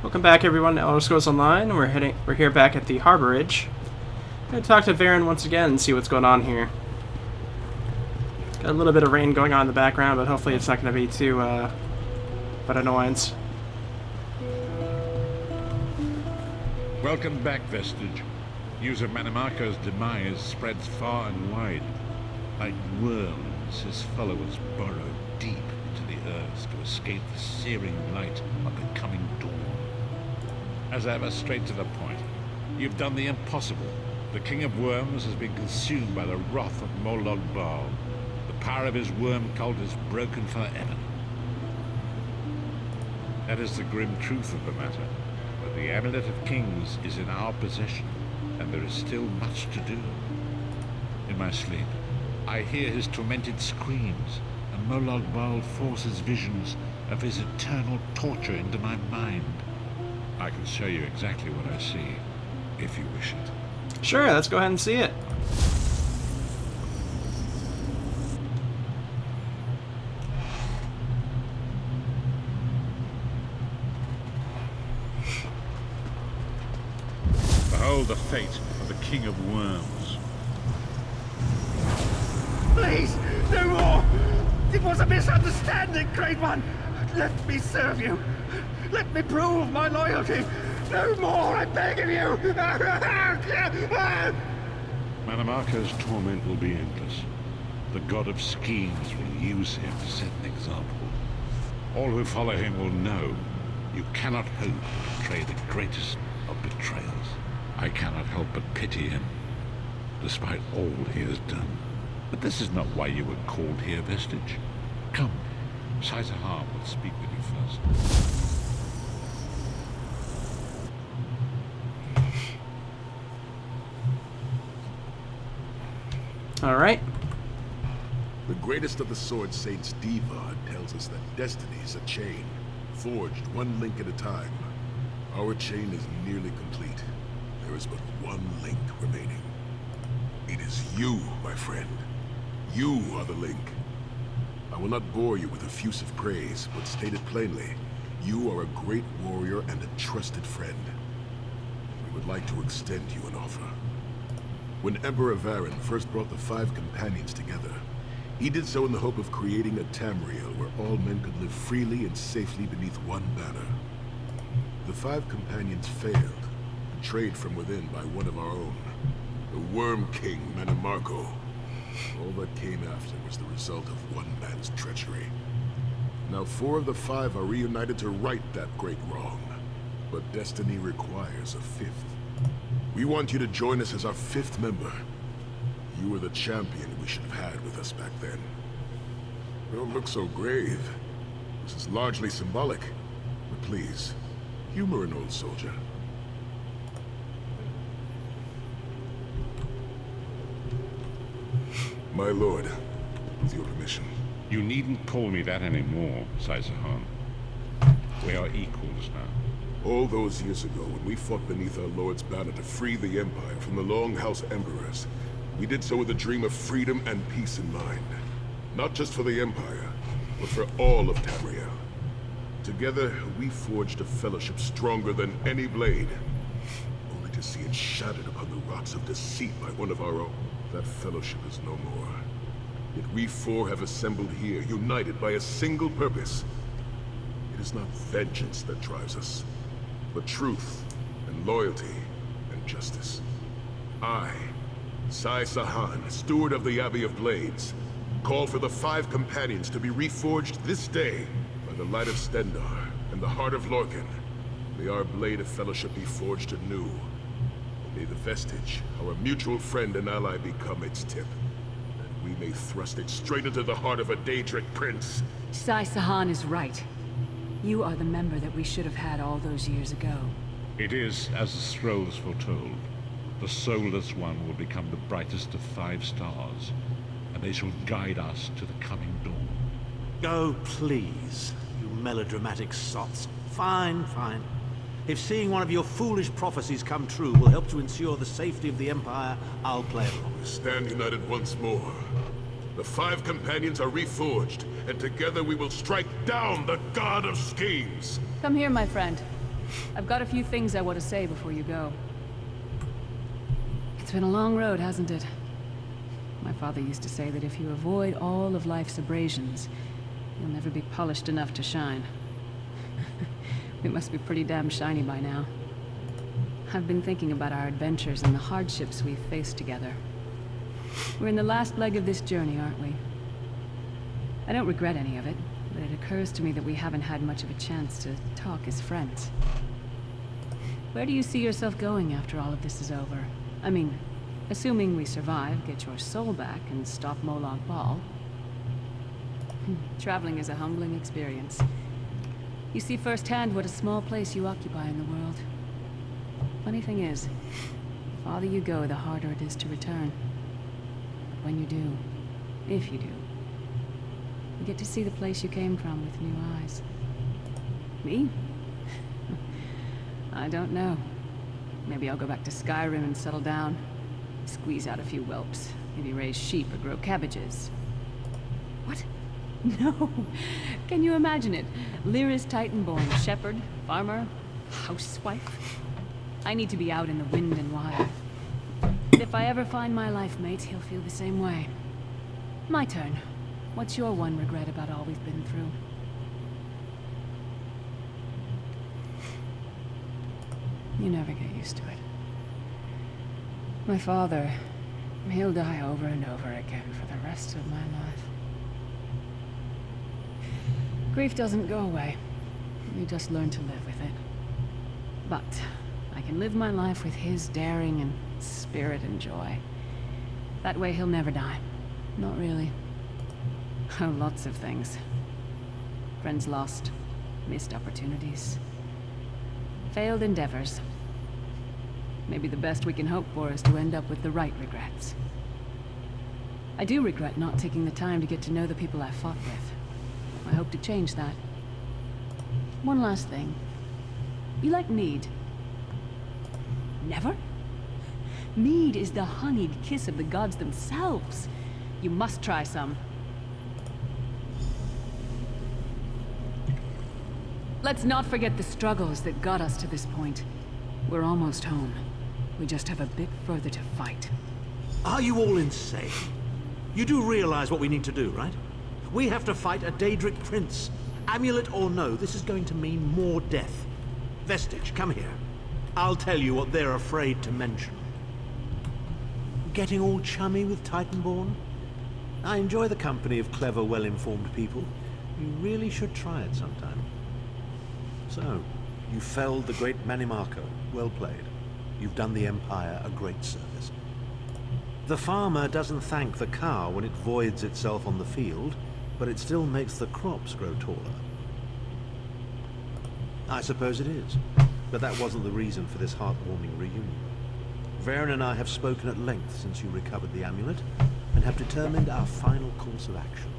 Welcome back, everyone, to Elder Scrolls Online. We're here back at the Harbor Ridge. I'm gonna talk to Varen once again and see what's going on here. Got a little bit of rain going on in the background, but hopefully it's not gonna be too of an annoyance. Welcome back, Vestige. News of Manimarco's demise spreads far and wide. Like worms, his followers burrow deep into the earth to escape the searing light of the coming dawn. As ever, straight to the point. You've done the impossible. The King of Worms has been consumed by the wrath of Molog Baal. The power of his worm cult is broken forever. That is the grim truth of the matter. But the Amulet of Kings is in our possession, and there is still much to do. In my sleep, I hear his tormented screams, and Molog Baal forces visions of his eternal torture into my mind. I can show you exactly what I see, if you wish it. Sure, let's go ahead and see it. Behold the fate of the King of Worms. Please, no more! It was a misunderstanding, Great One! Let me serve you! Let me prove my loyalty! No more, I beg of you! Manimarco's torment will be endless. The god of schemes will use him to set an example. All who follow him will know you cannot hope to betray the greatest of betrayals. I cannot help but pity him, despite all he has done. But this is not why you were called here, Vestige. Come, Syaoranvee will speak with you first. Alright. The greatest of the Sword Saints, Diva, tells us that destiny is a chain, forged one link at a time. Our chain is nearly complete. There is but one link remaining. It is you, my friend. You are the link. I will not bore you with effusive praise, but state it plainly. You are a great warrior and a trusted friend. We would like to extend you an offer. When Emperor Varen first brought the five companions together, he did so in the hope of creating a Tamriel where all men could live freely and safely beneath one banner. The five companions failed, betrayed from within by one of our own, the Worm King Manimarco. All that came after was the result of one man's treachery. Now 4 of the 5 are reunited to right that great wrong, but destiny requires a 5th. We want you to join us as our 5th member. You were the champion we should have had with us back then. Don't look so grave. This is largely symbolic. But please, humor an old soldier. My lord, with your permission. You needn't call me that anymore, Syaoranvee. We are equals now. All those years ago, when we fought beneath our Lord's banner to free the Empire from the Longhouse Emperors, we did so with a dream of freedom and peace in mind. Not just for the Empire, but for all of Tamriel. Together, we forged a fellowship stronger than any blade, only to see it shattered upon the rocks of deceit by one of our own. That fellowship is no more. Yet we 4 have assembled here, united by a single purpose. It is not vengeance that drives us, but truth, and loyalty, and justice. I, Syaoranvee, steward of the Abbey of Blades, call for the 5 companions to be reforged this day by the light of Stendarr and the heart of Lorkhan. May our blade of fellowship be forged anew. May the Vestige, our mutual friend and ally, become its tip, and we may thrust it straight into the heart of a Daedric prince. Syaoranvee is right. You are the member that we should have had all those years ago. It is as the scrolls foretold. The soulless one will become the brightest of 5 stars, and they shall guide us to the coming dawn. Oh, please, you melodramatic sots. Fine, fine. If seeing one of your foolish prophecies come true will help to ensure the safety of the Empire, I'll play along. Stand united once more. The 5 companions are reforged, and together we will strike down the God of Schemes. Come here, my friend. I've got a few things I want to say before you go. It's been a long road, hasn't it? My father used to say that if you avoid all of life's abrasions, you'll never be polished enough to shine. We must be pretty damn shiny by now. I've been thinking about our adventures and the hardships we've faced together. We're in the last leg of this journey, aren't we? I don't regret any of it, but it occurs to me that we haven't had much of a chance to talk as friends. Where do you see yourself going after all of this is over? I mean, assuming we survive, get your soul back, and stop Molag Bal. Traveling is a humbling experience. You see firsthand what a small place you occupy in the world. Funny thing is, the farther you go, the harder it is to return. But when you do, if you do, you get to see the place you came from with new eyes. Me? I don't know. Maybe I'll go back to Skyrim and settle down. Squeeze out a few whelps. Maybe raise sheep or grow cabbages. What? No. Can you imagine it? Lyra's Titan-born shepherd, farmer, housewife. I need to be out in the wind and wild. If I ever find my life mate, he'll feel the same way. My turn. What's your one regret about all we've been through? You never get used to it. My father, he'll die over and over again for the rest of my life. Grief doesn't go away. You just learn to live with it. But I can live my life with his daring and spirit and joy. That way he'll never die. Not really. Oh, lots of things. Friends lost, missed opportunities, failed endeavors. Maybe the best we can hope for is to end up with the right regrets. I do regret not taking the time to get to know the people I fought with. I hope to change that. One last thing. You like mead? Never? Mead is the honeyed kiss of the gods themselves. You must try some. Let's not forget the struggles that got us to this point. We're almost home. We just have a bit further to fight. Are you all insane? You do realize what we need to do, right? We have to fight a Daedric prince. Amulet or no, this is going to mean more death. Vestige, come here. I'll tell you what they're afraid to mention. Getting all chummy with Titanborn? I enjoy the company of clever, well-informed people. You really should try it sometime. So, you felled the great Manimarco. Well played. You've done the Empire a great service. The farmer doesn't thank the cow when it voids itself on the field, but it still makes the crops grow taller. I suppose it is, but that wasn't the reason for this heartwarming reunion. Varen and I have spoken at length since you recovered the amulet, and have determined our final course of action.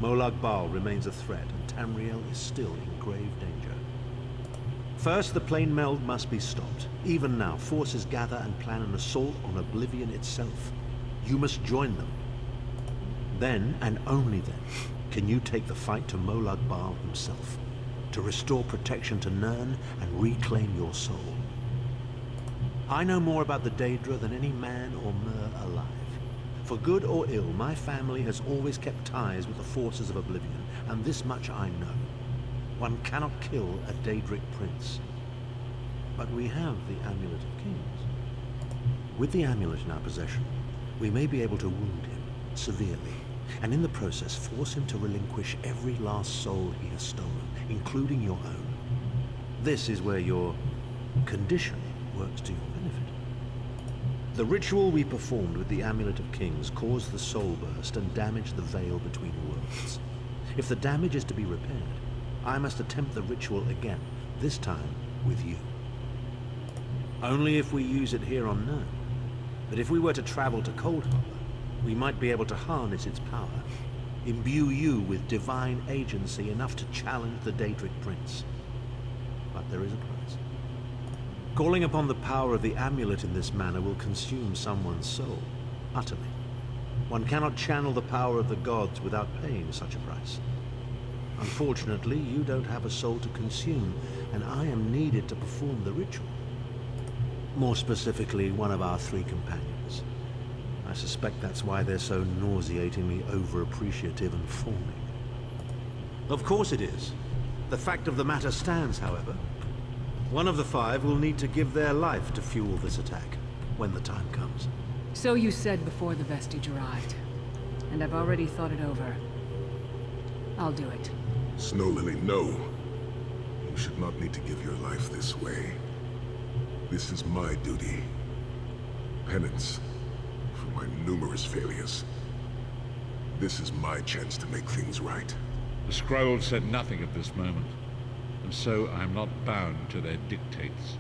Molag Bal remains a threat, and Tamriel is still in grave danger. First, the plane meld must be stopped. Even now, forces gather and plan an assault on Oblivion itself. You must join them. Then, and only then, can you take the fight to Molag Bal himself, to restore protection to Nirn and reclaim your soul. I know more about the Daedra than any man or mer alive. For good or ill, my family has always kept ties with the forces of Oblivion, and this much I know. One cannot kill a Daedric prince. But we have the Amulet of Kings. With the amulet in our possession, we may be able to wound him severely, and in the process force him to relinquish every last soul he has stolen, including your own. This is where your condition works to your benefit. The ritual we performed with the Amulet of Kings caused the soul burst and damaged the veil between worlds. If the damage is to be repaired, I must attempt the ritual again, this time with you. Only if we use it here on Nirn. But if we were to travel to Coldharbour, we might be able to harness its power, imbue you with divine agency enough to challenge the Daedric Prince. But there is a price. Calling upon the power of the amulet in this manner will consume someone's soul, utterly. One cannot channel the power of the gods without paying such a price. Unfortunately, you don't have a soul to consume, and I am needed to perform the ritual. More specifically, one of our 3 companions. I suspect that's why they're so nauseatingly over-appreciative and fawning. Of course it is. The fact of the matter stands, however. One of the 5 will need to give their life to fuel this attack, when the time comes. So you said before the vestige arrived, and I've already thought it over. I'll do it. Snow Lily, no. You should not need to give your life this way. This is my duty. Penance for my numerous failures. This is my chance to make things right. The scroll said nothing at this moment, and so I am not bound to their dictates.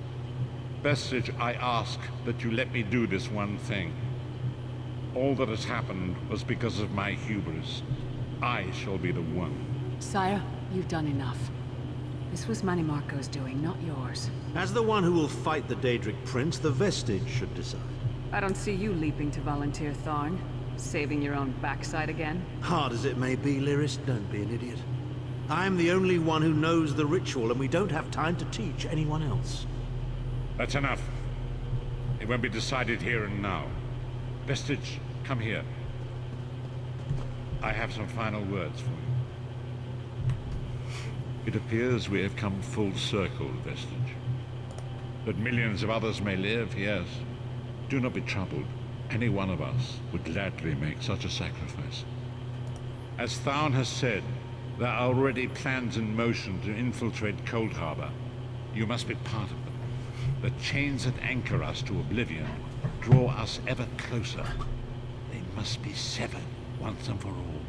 Vestige, I ask that you let me do this one thing. All that has happened was because of my hubris. I shall be the one. Sire, you've done enough. This was Manimarco's doing, not yours. As the one who will fight the Daedric Prince, the Vestige should decide. I don't see you leaping to volunteer, Tharn. Saving your own backside again? Hard as it may be, Lyris, don't be an idiot. I'm the only one who knows the ritual, and we don't have time to teach anyone else. That's enough. It won't be decided here and now. Vestige, come here. I have some final words for you. It appears we have come full circle, Vestige. That millions of others may live, yes. Do not be troubled. Any one of us would gladly make such a sacrifice. As Tharn has said, there are already plans in motion to infiltrate Coldharbour. You must be part of them. The chains that anchor us to oblivion draw us ever closer. They must be severed once and for all.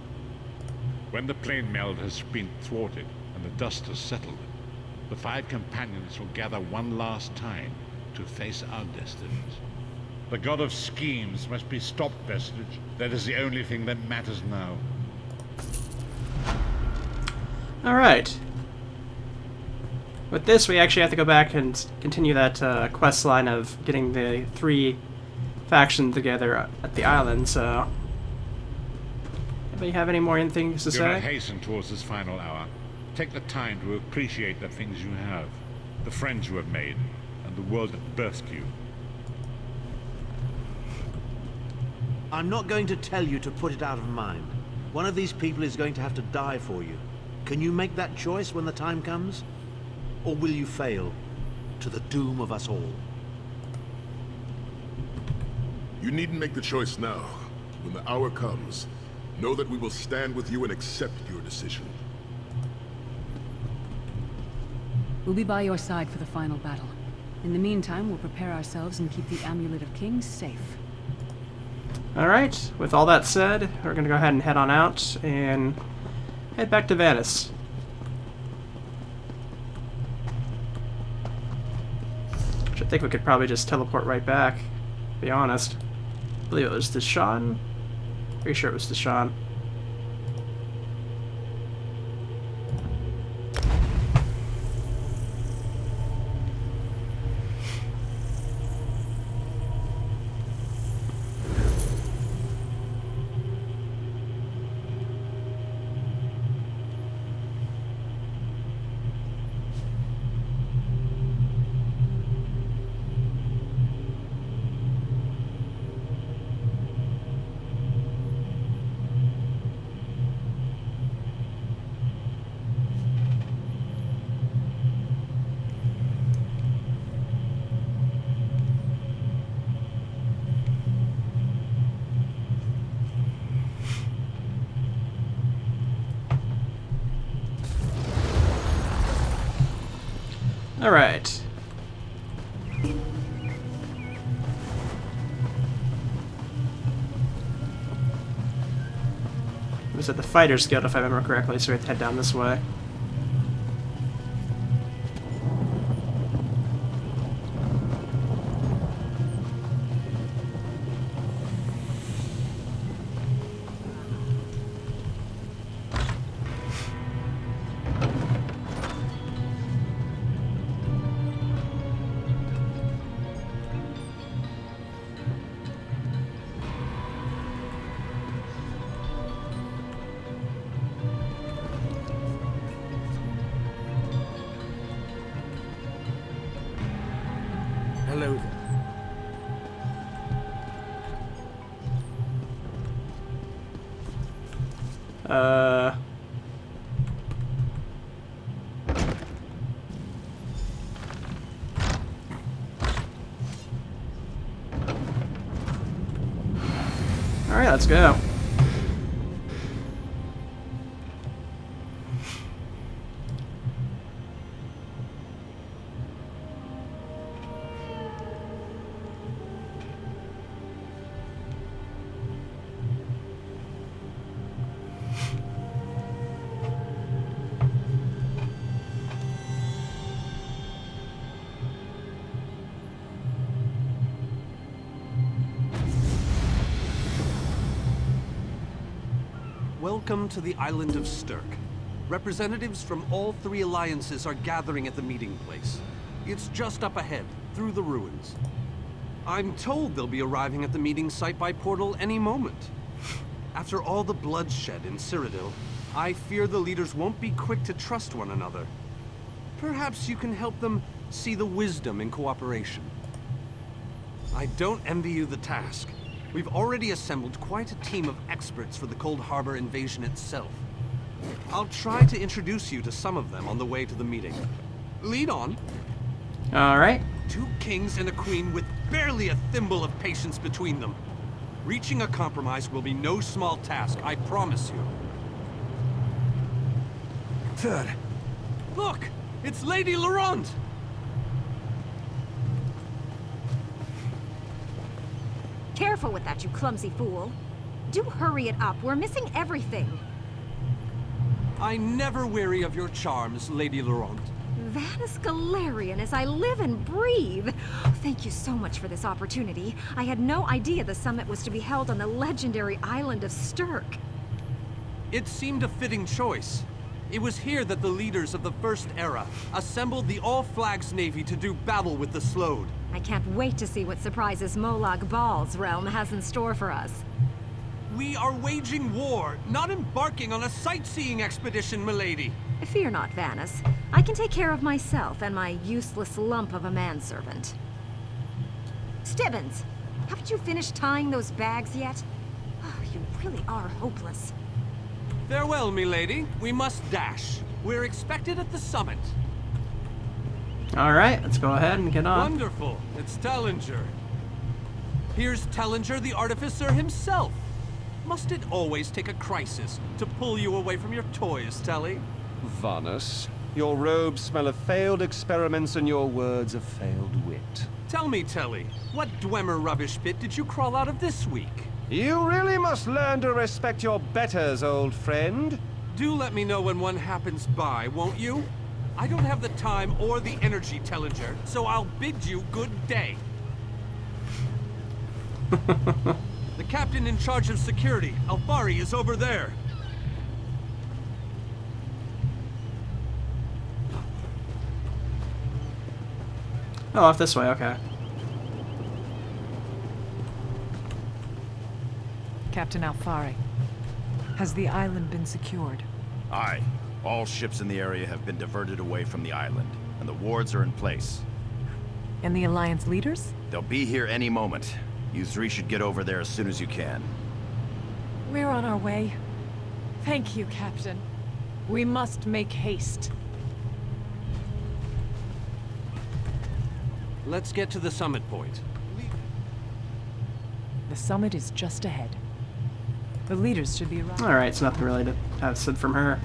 When the plane meld has been thwarted and the dust has settled, the 5 companions will gather one last time to face our destinies. The god of schemes must be stopped, Vestige. That is the only thing that matters now. Alright. With this, we actually have to go back and continue that quest line of getting the 3 factions together at the island, so... Anybody have any more things to Do not say? hasten towards this final hour. Take the time to appreciate the things you have, the friends you have made, and the world that birthed you. I'm not going to tell you to put it out of mind. One of these people is going to have to die for you. Can you make that choice when the time comes? Or will you fail, to the doom of us all? You needn't make the choice now. When the hour comes, know that we will stand with you and accept your decision. We'll be by your side for the final battle. In the meantime, we'll prepare ourselves and keep the Amulet of Kings safe. Alright, with all that said, we're going to go ahead and head on out and head back to Venice. Which I think we could probably just teleport right back, to be honest. I believe it was Deshawn. Pretty sure it was Deshawn. Alright. It was at the Fighters Guild, if I remember correctly, so we have to head down this way. Hello there. Alright, let's go. Welcome to the island of Stirk. Representatives from all three alliances are gathering at the meeting place. It's just up ahead, through the ruins. I'm told they'll be arriving at the meeting site by portal any moment. After all the bloodshed in Cyrodiil, I fear the leaders won't be quick to trust one another. Perhaps you can help them see the wisdom in cooperation. I don't envy you the task. We've already assembled quite a team of experts for the Coldharbour invasion itself. I'll try to introduce you to some of them on the way to the meeting. Lead on. Alright. 2 kings and a queen with barely a thimble of patience between them. Reaching a compromise will be no small task, I promise you. Third. Look! It's Lady Laurent! Careful with that, you clumsy fool. Do hurry it up. We're missing everything. I never weary of your charms, Lady Laurent. Vanus Galarian as I live and breathe. Thank you so much for this opportunity. I had no idea the summit was to be held on the legendary island of Stirk. It seemed a fitting choice. It was here that the leaders of the First Era assembled the All-Flags Navy to do battle with the Slode. I can't wait to see what surprises Molag Bal's realm has in store for us. We are waging war, not embarking on a sightseeing expedition, milady. Fear not, Vanus. I can take care of myself and my useless lump of a manservant. Stibbins, haven't you finished tying those bags yet? Oh, you really are hopeless. Farewell, milady. We must dash. We're expected at the summit. Alright, let's go ahead and get on. Wonderful. It's Tellinger. Here's Tellinger, the artificer himself. Must it always take a crisis to pull you away from your toys, Telly? Vanus, your robes smell of failed experiments and your words of failed wit. Tell me, Telly, what Dwemer rubbish pit did you crawl out of this week? You really must learn to respect your betters, old friend. Do let me know when one happens by, won't you? I don't have the time or the energy, Tellinger, so I'll bid you good day. The captain in charge of security, Alfari, is over there. Oh, off this way, okay. Captain Alfari, has the island been secured? Aye. All ships in the area have been diverted away from the island, and the wards are in place. And the Alliance leaders? They'll be here any moment. You three should get over there as soon as you can. We're on our way. Thank you, Captain. We must make haste. Let's get to the summit point. The summit is just ahead. The leaders should be arriving. Alright, so nothing really to have said from her.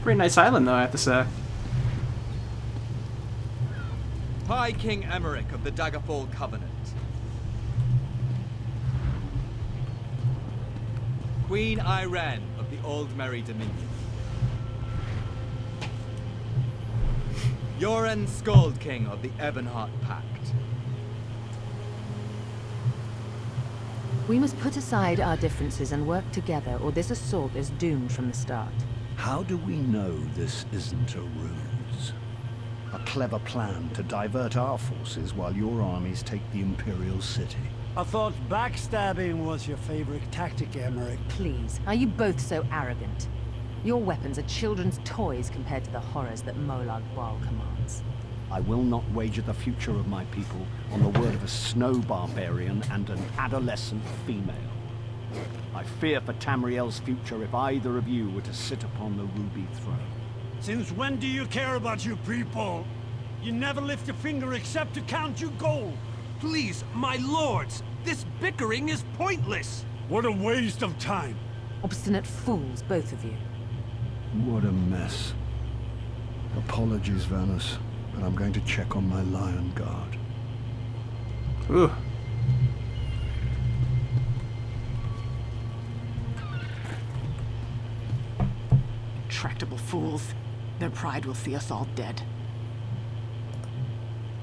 Pretty nice island, though, I have to say. High King Emmerich of the Daggerfall Covenant. Queen Irene of the Old Merry Dominion. Yoren Skald King of the Ebonheart Pact. We must put aside our differences and work together, or this assault is doomed from the start. How do we know this isn't a ruse? A clever plan to divert our forces while your armies take the Imperial city. I thought backstabbing was your favorite tactic, Emmerich. Please, are you both so arrogant? Your weapons are children's toys compared to the horrors that Molag Bal commands. I will not wager the future of my people on the word of a snow barbarian and an adolescent female. I fear for Tamriel's future if either of you were to sit upon the ruby throne. Since when do you care about your people? You never lift a finger except to count your gold. Please, my lords, this bickering is pointless. What a waste of time. Obstinate fools, both of you. What a mess. Apologies, Vanus, but I'm going to check on my lion guard. Ooh. Tractable fools. Their pride will see us all dead.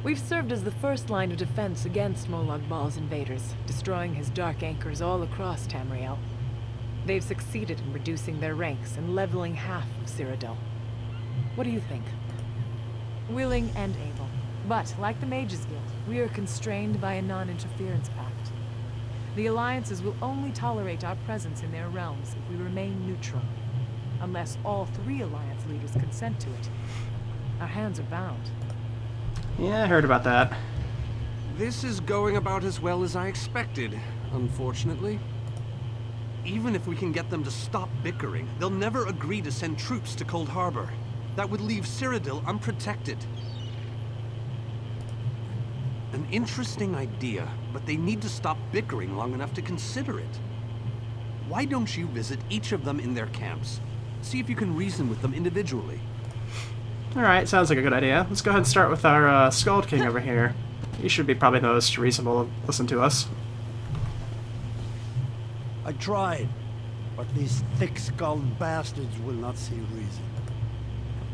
We've served as the first line of defense against Molag Bal's invaders, destroying his dark anchors all across Tamriel. They've succeeded in reducing their ranks and leveling half of Cyrodiil. What do you think? Willing and able. But, like the Mages Guild, we are constrained by a non-interference pact. The alliances will only tolerate our presence in their realms if we remain neutral. Unless all 3 alliance leaders consent to it. Our hands are bound. Yeah, I heard about that. This is going about as well as I expected, unfortunately. Even if we can get them to stop bickering, they'll never agree to send troops to Coldharbour. That would leave Cyrodiil unprotected. An interesting idea, but they need to stop bickering long enough to consider it. Why don't you visit each of them in their camps? See if you can reason with them individually. Alright, sounds like a good idea. Let's go ahead and start with our Skald King over here. He should be probably the most reasonable to listen to us. I tried, but these thick-skulled bastards will not see reason.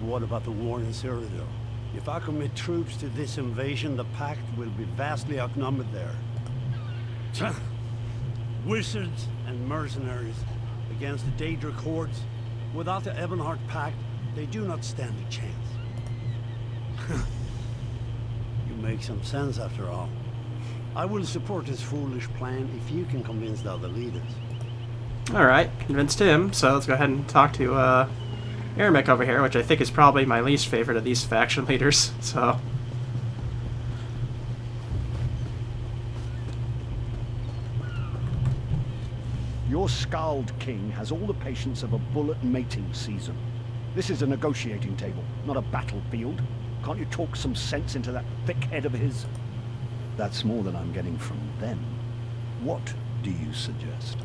What about the war in Cyrodiil? If I commit troops to this invasion, the Pact will be vastly outnumbered there. Wizards and mercenaries against the Daedric hordes. Without the Ebonheart Pact, they do not stand a chance. You make some sense after all. I will support this foolish plan if you can convince the other leaders. Alright, convinced him, so let's go ahead and talk to Eremic over here, which I think is probably my least favorite of these faction leaders, so... Your Skald King has all the patience of a bull at mating season. This is a negotiating table, not a battlefield. Can't you talk some sense into that thick head of his? That's more than I'm getting from them. What do you suggest?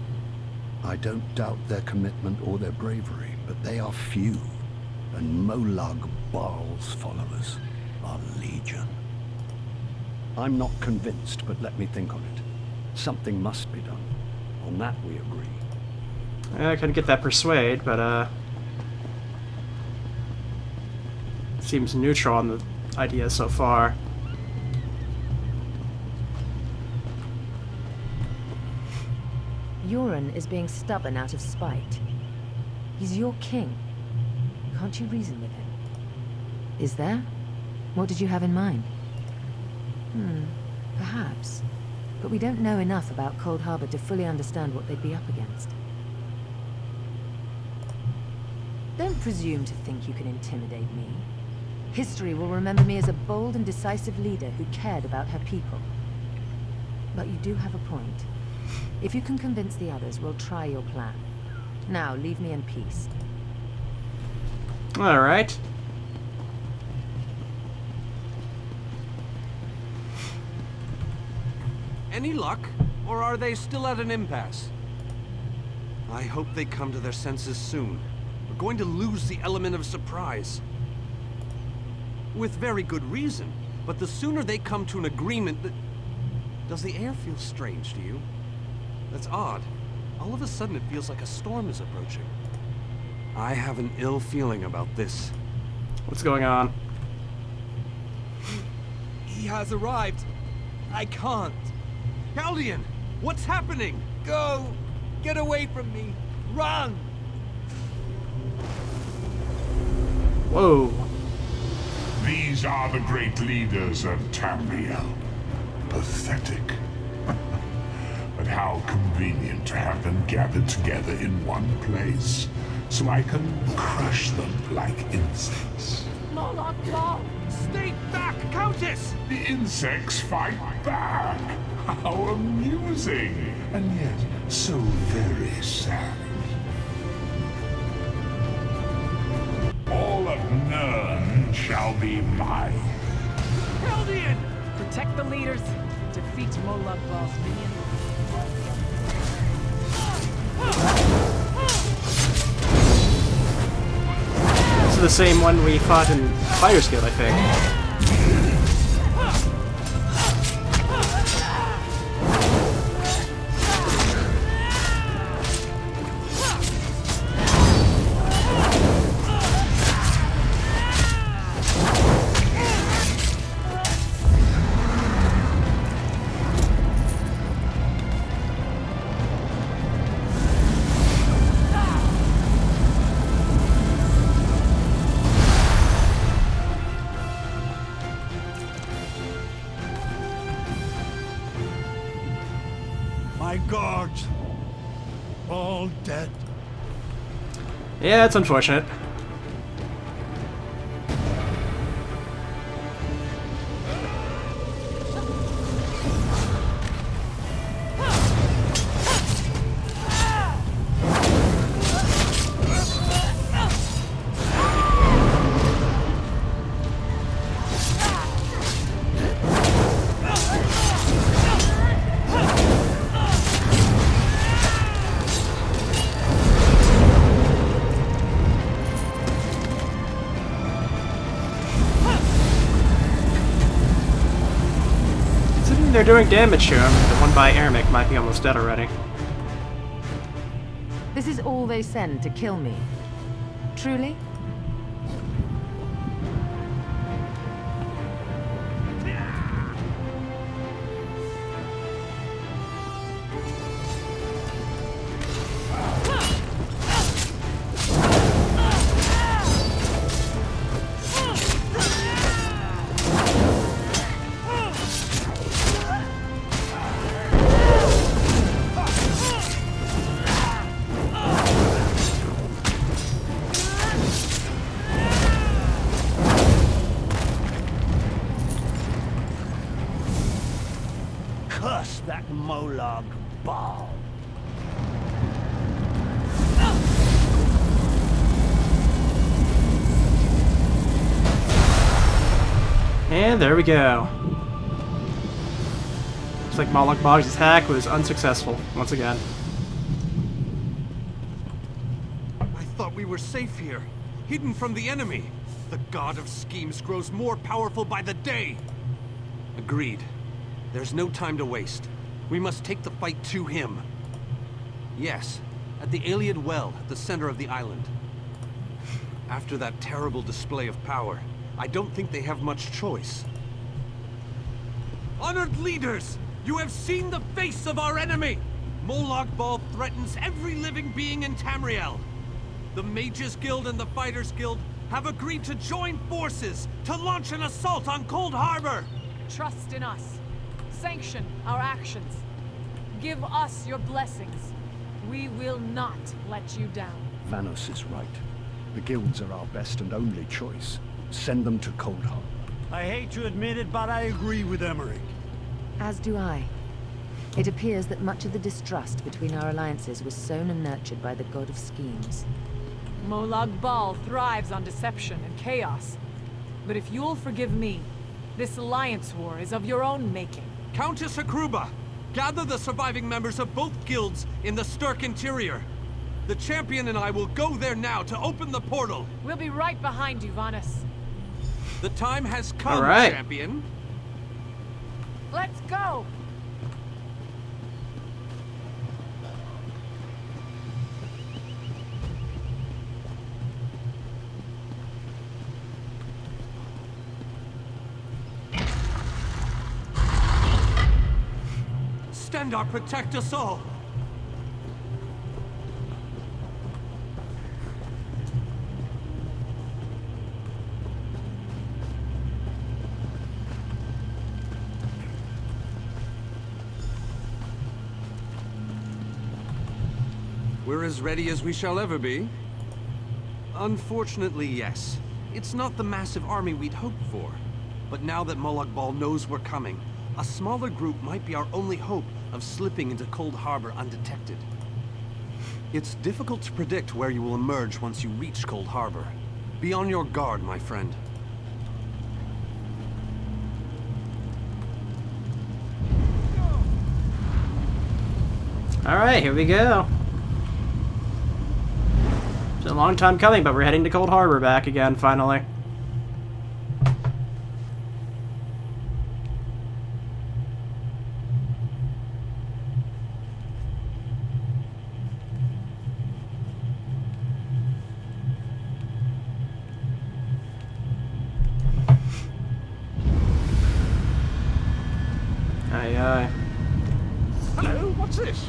I don't doubt their commitment or their bravery, but they are few, and Molag Bal's followers are legion. I'm not convinced, but let me think on it. Something must be done. On that we agree. I couldn't get that persuade, but seems neutral on the idea so far. Euron is being stubborn out of spite. He's your king. Can't you reason with him? Is there? What did you have in mind? Perhaps. But we don't know enough about Coldharbour to fully understand what they'd be up against. Don't presume to think you can intimidate me. History will remember me as a bold and decisive leader who cared about her people. But you do have a point. If you can convince the others, we'll try your plan. Now, leave me in peace. Alright. Any luck? Or are they still at an impasse? I hope they come to their senses soon. We're going to lose the element of surprise. With very good reason. But the sooner they come to an agreement that... Does the air feel strange to you? That's odd. All of a sudden it feels like a storm is approaching. I have an ill feeling about this. What's going on? He has arrived. I can't. Caldian! What's happening? Go! Get away from me! Run! Whoa. These are the great leaders of Tamriel. Pathetic. But how convenient to have them gathered together in one place, so I can crush them like insects. Moloch Ball! Stay back, Countess! The insects fight back! How amusing! And yet, so very sad. All of Nern shall be mine. Heldian! Protect the leaders. Defeat Molag Bal's minion. This is the same one we fought in Fighter's Guild, I think. My guards, all dead. Yeah, it's unfortunate. They're doing damage to him. The one by Ermic might be almost dead already. This is all they send to kill me. Truly? Curse that Molag Bal. And there we go. Looks like Molag Bal's attack was unsuccessful once again. I thought we were safe here, hidden from the enemy. The god of schemes grows more powerful by the day. Agreed. There's no time to waste. We must take the fight to him. Yes, at the Iliad Well at the center of the island. After that terrible display of power, I don't think they have much choice. Honored leaders, you have seen the face of our enemy! Molag Bal threatens every living being in Tamriel. The Mages Guild and the Fighters Guild have agreed to join forces to launch an assault on Coldharbour! Trust in us. Sanction our actions. Give us your blessings. We will not let you down. Vanos is right. The guilds are our best and only choice. Send them to Coldharbour. I hate to admit it, but I agree with Emmerich. As do I. It appears that much of the distrust between our alliances was sown and nurtured by the god of schemes. Molag Bal thrives on deception and chaos. But if you'll forgive me, this alliance war is of your own making. Countess Hakruba, gather the surviving members of both guilds in the Sturk interior. The champion and I will go there now to open the portal. We'll be right behind you, Vanus. The time has come, right. champion. Let's go! Stendarr, protect us all. We're as ready as we shall ever be. Unfortunately, yes. It's not the massive army we'd hoped for. But now that Molag Bal knows we're coming, a smaller group might be our only hope of slipping into Coldharbour undetected. It's difficult to predict where you will emerge once you reach Coldharbour. Be on your guard, my friend. Alright, here we go. It's been a long time coming, but we're heading to Coldharbour back again, finally. Aye, aye. Hello, what's this?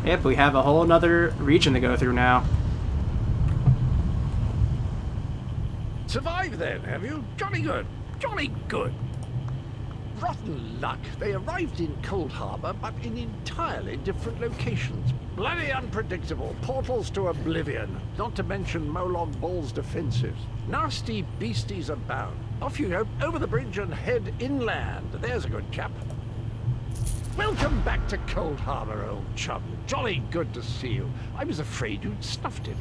Yep, we have a whole nother region to go through now. Survived then, have you? Jolly good. Jolly good. Rotten luck. They arrived in Coldharbour, but in entirely different locations. Bloody unpredictable. Portals to oblivion. Not to mention Molag Bal's defenses. Nasty beasties abound. Off you go, over the bridge and head inland. There's a good chap. Welcome back to Coldharbour, old chum. Jolly good to see you. I was afraid you'd snuffed it.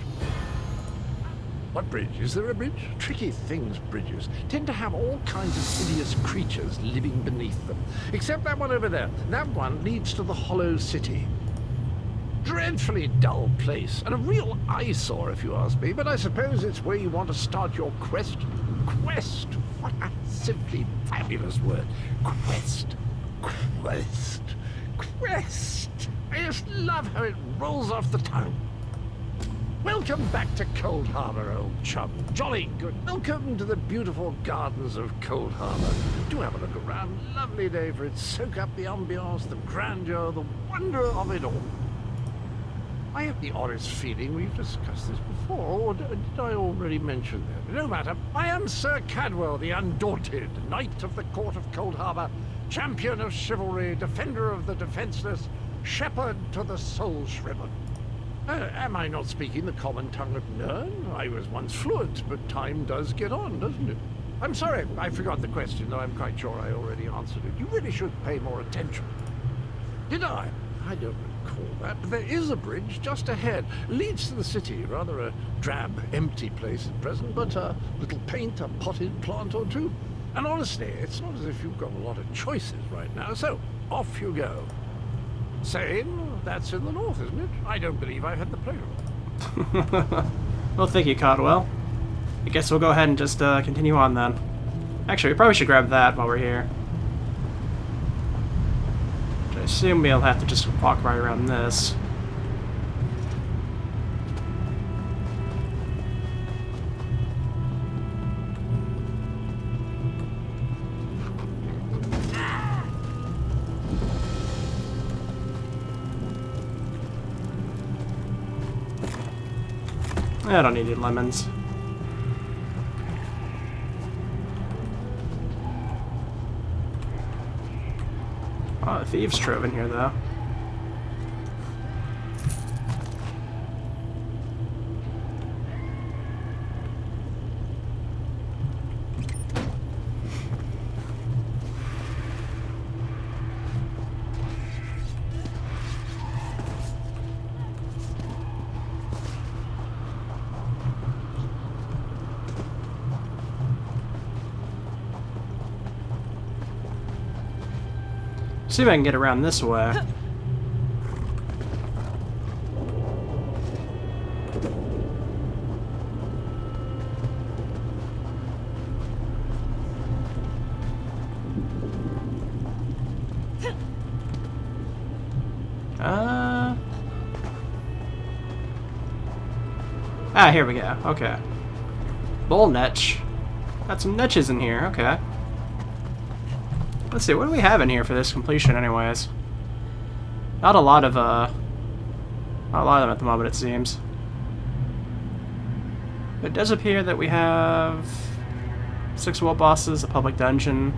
What bridge? Is there a bridge? Tricky things, bridges. Tend to have all kinds of hideous creatures living beneath them. Except that one over there. That one leads to the Hollow City. Dreadfully dull place, and a real eyesore if you ask me, but I suppose it's where you want to start your quest. Quest? What a simply fabulous word. Quest. Quest. Quest. I just love how it rolls off the tongue. Welcome back to Coldharbour, old chum. Jolly good. Welcome to the beautiful gardens of Coldharbour. Do have a look around. Lovely day for it. Soak up the ambiance, the grandeur, the wonder of it all. I have the honest feeling we've discussed this before, or did I already mention that? No matter. I am Sir Cadwell, the Undaunted, Knight of the Court of Coldharbour, champion of chivalry, defender of the defenseless, shepherd to the soul-shriven. Am I not speaking the common tongue of Nern? I was once fluent, but time does get on, doesn't it? I'm sorry, I forgot the question, though I'm quite sure I already answered it. You really should pay more attention. Did I? I don't recall that, but there is a bridge just ahead. Leads to the city, rather a drab, empty place at present, but a little paint, a potted plant or two. And honestly, it's not as if you've got a lot of choices right now, so off you go. Same, that's in the north, isn't it? I don't believe I've had the pleasure. Well, thank you, Codwell. I guess we'll go ahead and just continue on then. Actually, we probably should grab that while we're here. I assume we'll have to just walk right around this. I don't need any lemons. Oh, a thieves' trove in here, though. See if I can get around this way. Ah, here we go. Okay. Bull netch. Got some netches in here. Okay. Let's see, what do we have in here for this completion anyways? Not a lot of them at the moment, it seems. It does appear that we have 6 world bosses, a public dungeon,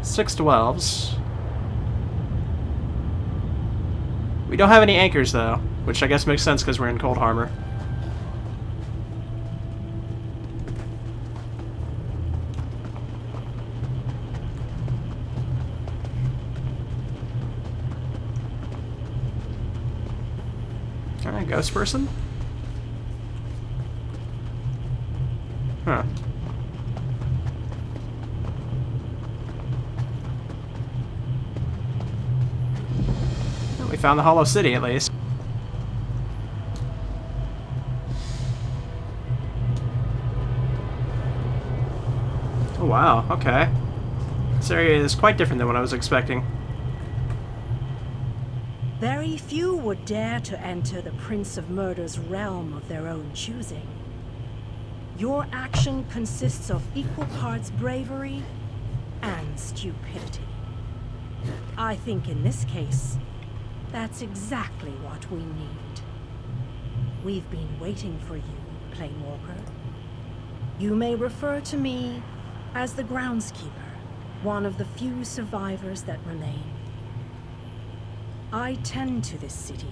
6 dwells. We don't have any anchors, though, which I guess makes sense because we're in Coldharbour. Alright, ghost person? Huh. Well, we found the Hollow City, at least. Oh, wow, okay. This area is quite different than what I was expecting. Very few would dare to enter the Prince of Murder's realm of their own choosing. Your action consists of equal parts bravery and stupidity. I think in this case, that's exactly what we need. We've been waiting for you, Planewalker. You may refer to me as the Groundskeeper, one of the few survivors that remain. I tend to this city.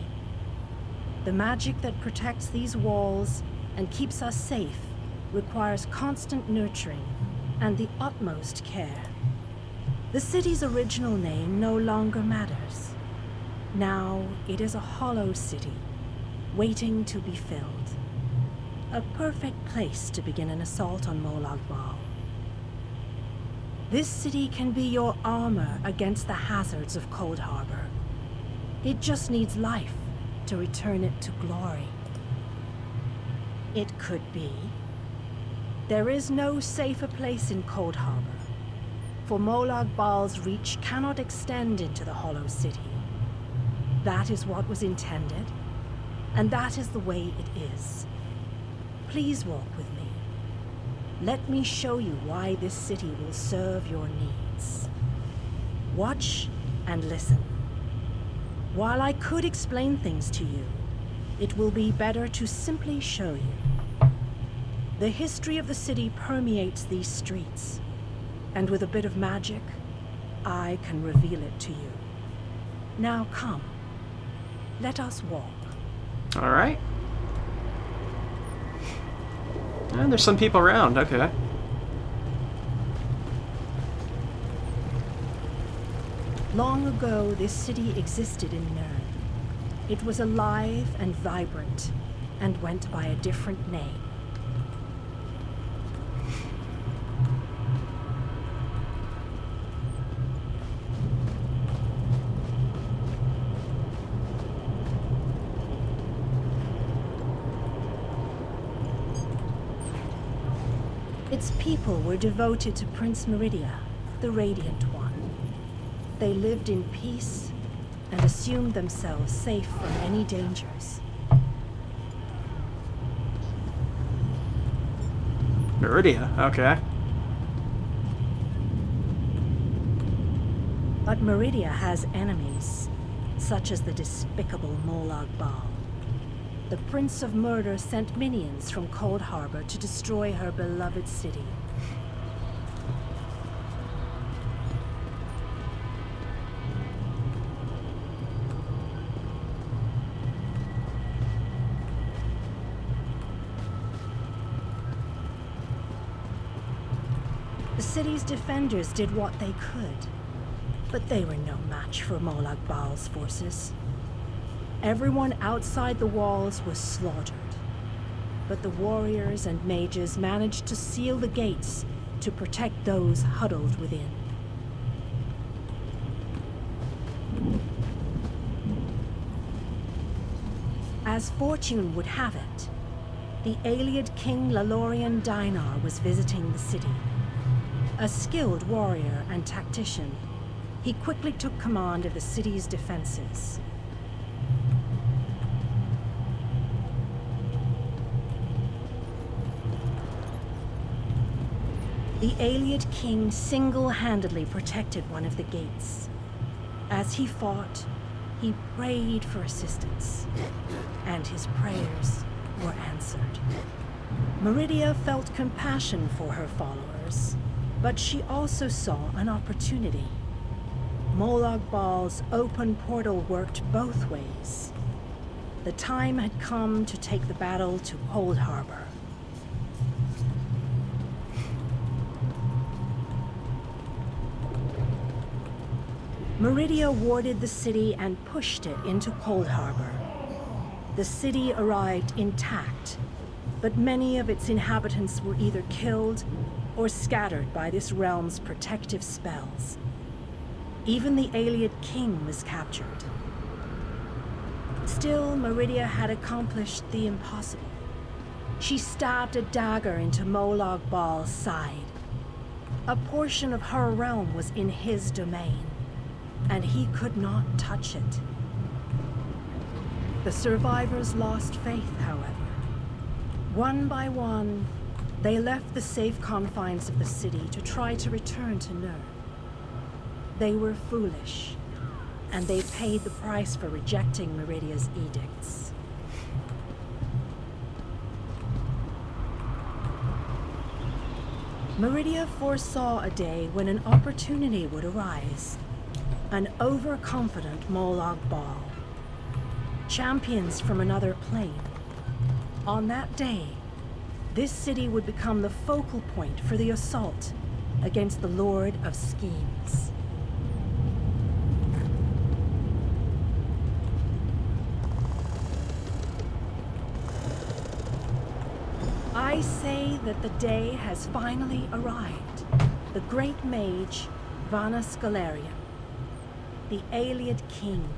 The magic that protects these walls and keeps us safe requires constant nurturing and the utmost care. The city's original name no longer matters. Now it is a hollow city, waiting to be filled. A perfect place to begin an assault on Molag Bal. This city can be your armor against the hazards of Coldharbour. It just needs life to return it to glory. It could be. There is no safer place in Coldharbour, for Molag Bal's reach cannot extend into the Hollow City. That is what was intended, and that is the way it is. Please walk with me. Let me show you why this city will serve your needs. Watch and listen. While I could explain things to you, it will be better to simply show you. The history of the city permeates these streets, and with a bit of magic, I can reveal it to you. Now come, let us walk. All right. And there's some people around, okay. Long ago, this city existed in Nern. It was alive and vibrant, and went by a different name. Its people were devoted to Prince Meridia, the Radiant One. They lived in peace and assumed themselves safe from any dangers. Meridia, okay. But Meridia has enemies, such as the despicable Molag Bal. The Prince of Murder sent minions from Coldharbour to destroy her beloved city. The city's defenders did what they could, but they were no match for Molag Bal's forces. Everyone outside the walls was slaughtered, but the warriors and mages managed to seal the gates to protect those huddled within. As fortune would have it, the Ayleid King Lalorian Dainar was visiting the city. A skilled warrior and tactician, he quickly took command of the city's defenses. The Ayleid King single-handedly protected one of the gates. As he fought, he prayed for assistance, and his prayers were answered. Meridia felt compassion for her followers, but she also saw an opportunity. Molag Bal's open portal worked both ways. The time had come to take the battle to Coldharbour. Meridia warded the city and pushed it into Coldharbour. The city arrived intact, but many of its inhabitants were either killed or scattered by this realm's protective spells. Even the Ayleid king was captured. Still, Meridia had accomplished the impossible. She stabbed a dagger into Molag Bal's side. A portion of her realm was in his domain, and he could not touch it. The survivors lost faith, however. One by one, they left the safe confines of the city to try to return to Nur. They were foolish, and they paid the price for rejecting Meridia's edicts. Meridia foresaw a day when an opportunity would arise. An overconfident Molag Bal. Champions from another plane. On that day, this city would become the focal point for the assault against the Lord of Schemes. I say that the day has finally arrived. The great mage, Vanas Galarian, the Ayleid king,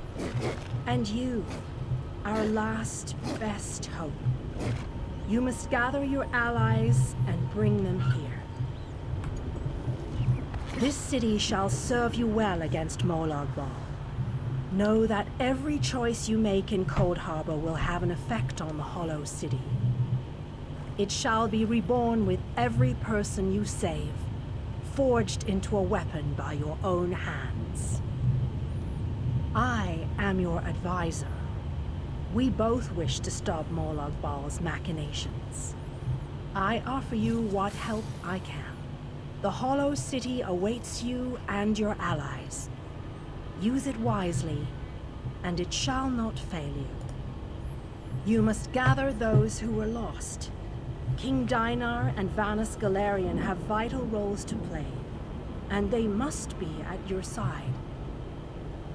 and you, our last best hope. You must gather your allies and bring them here. This city shall serve you well against Molag Bal. Know that every choice you make in Coldharbour will have an effect on the Hollow City. It shall be reborn with every person you save, forged into a weapon by your own hands. I am your advisor. We both wish to stop Molag Bal's machinations. I offer you what help I can. The Hollow City awaits you and your allies. Use it wisely, and it shall not fail you. You must gather those who were lost. King Dinar and Vanas Galarian have vital roles to play, and they must be at your side.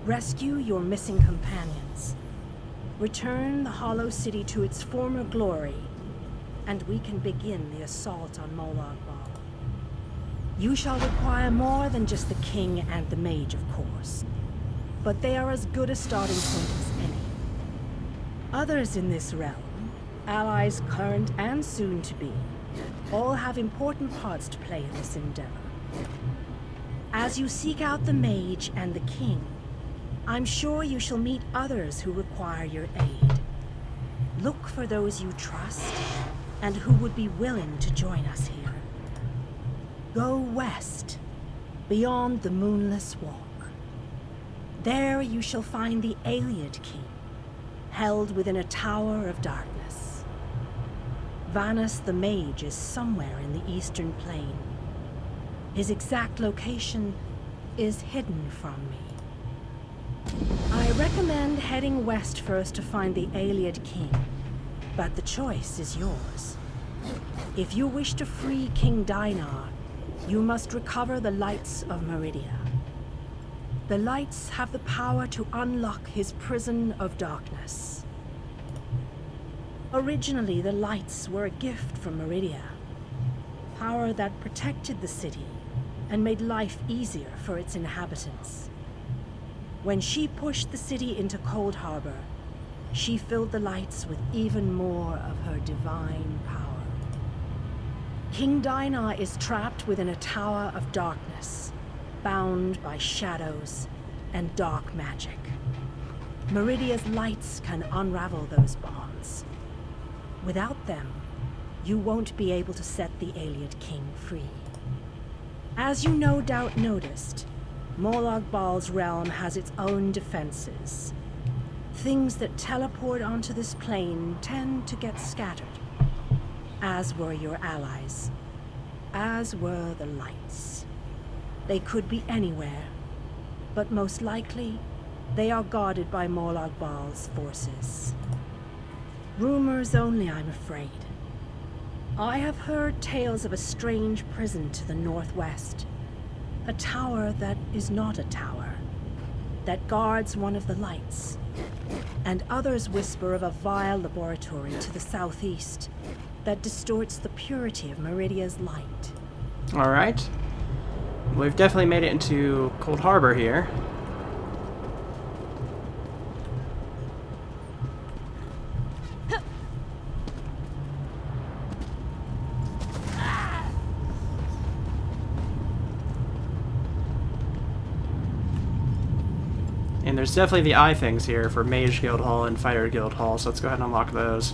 Rescue your missing companions. Return the Hollow City to its former glory, and we can begin the assault on Molag Bal. You shall require more than just the king and the mage, of course, but they are as good a starting point as any. Others in this realm, allies current and soon to be, all have important parts to play in this endeavor. As you seek out the mage and the king, I'm sure you shall meet others who require your aid. Look for those you trust and who would be willing to join us here. Go west, beyond the Moonless Walk. There you shall find the Ayleid king, held within a tower of darkness. Vanas the mage is somewhere in the eastern plain. His exact location is hidden from me. I recommend heading west first to find the Ayleid king, but the choice is yours. If you wish to free King Dinar, you must recover the lights of Meridia. The lights have the power to unlock his prison of darkness. Originally, the lights were a gift from Meridia, power that protected the city and made life easier for its inhabitants. When she pushed the city into Coldharbour, she filled the lights with even more of her divine power. King Dinar is trapped within a tower of darkness, bound by shadows and dark magic. Meridia's lights can unravel those bonds. Without them, you won't be able to set the Ayleid king free. As you no doubt noticed, Molag Bal's realm has its own defenses. Things that teleport onto this plane tend to get scattered, as were your allies, as were the lights. They could be anywhere, but most likely, they are guarded by Molag Bal's forces. Rumors only, I'm afraid. I have heard tales of a strange prison to the northwest. A tower that is not a tower, that guards one of the lights. And others whisper of a vile laboratory to the southeast that distorts the purity of Meridia's light. Alright. We've definitely made it into Coldharbour here. And there's definitely the eye things here for Mage Guild Hall and Fighter Guild Hall, so let's go ahead and unlock those.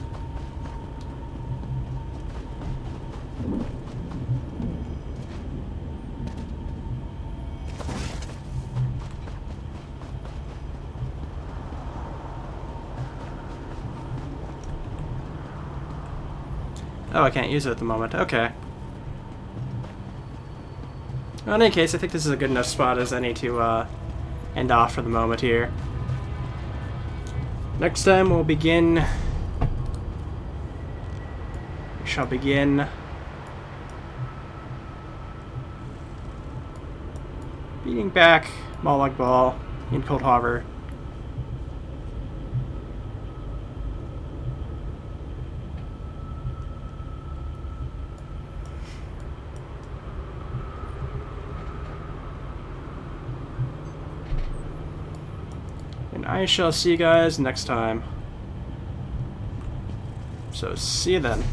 Oh, I can't use it at the moment. Okay. Well, in any case, I think this is a good enough spot as any to end off for the moment here. Next time we'll begin... We shall begin... beating back Molag Bal in Coldharbour. And I shall see you guys next time. So, see you then.